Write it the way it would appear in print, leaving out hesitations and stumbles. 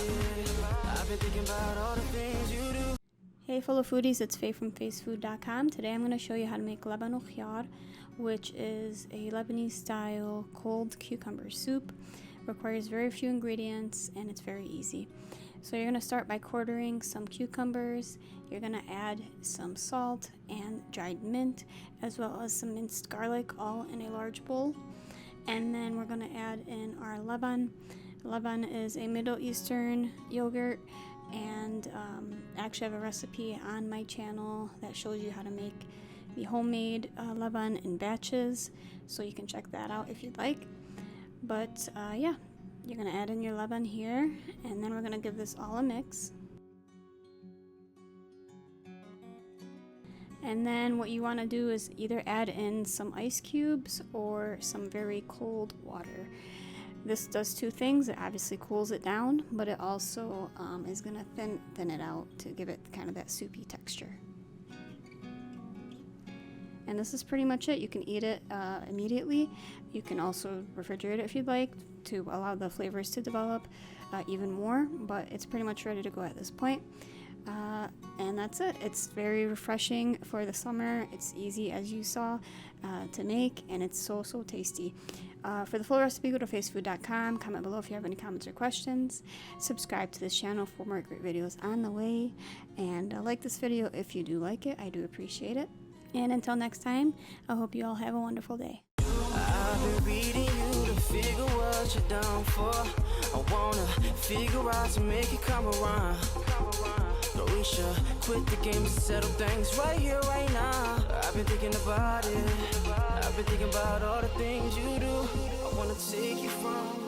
I've been thinking about all the things you do. Hey fellow foodies, it's Faye from facefood.com. Today I'm going to show you how to make laban al khiyar, which is a Lebanese style cold cucumber soup. Requires very few ingredients and it's very easy. So you're going to start by quartering some cucumbers. You're going to add some salt and dried mint, as well as some minced garlic, all in a large bowl. And then we're going to add in our laban. Laban is a Middle Eastern yogurt, and I actually have a recipe on my channel that shows you how to make the homemade laban in batches, so you can check that out if you'd like. But yeah, you're going to add in your laban here, and then we're going to give this all a mix. And then what you want to do is either add in some ice cubes or some very cold water. This does two things. It obviously cools it down, but it also is going to thin it out to give it kind of that soupy texture. And this is pretty much it. You can eat it immediately. You can also refrigerate it if you'd like to allow the flavors to develop even more, but it's pretty much ready to go at this point. And that's it. It's very refreshing for the summer. It's easy, as you saw, to make, and it's so tasty. For the full recipe, go to facefood.com. Comment below if you have any comments or questions. Subscribe to this channel for more great videos on the way, and like this video if you do like it. I do appreciate it. And until next time, I hope you all have a wonderful day. I've been reading you to figure what you're down for. I wanna figure out to make it come around. No, we should quit the game and settle things right here, right now. I've been thinking about it. I've been thinking about all the things you do. I wanna take you from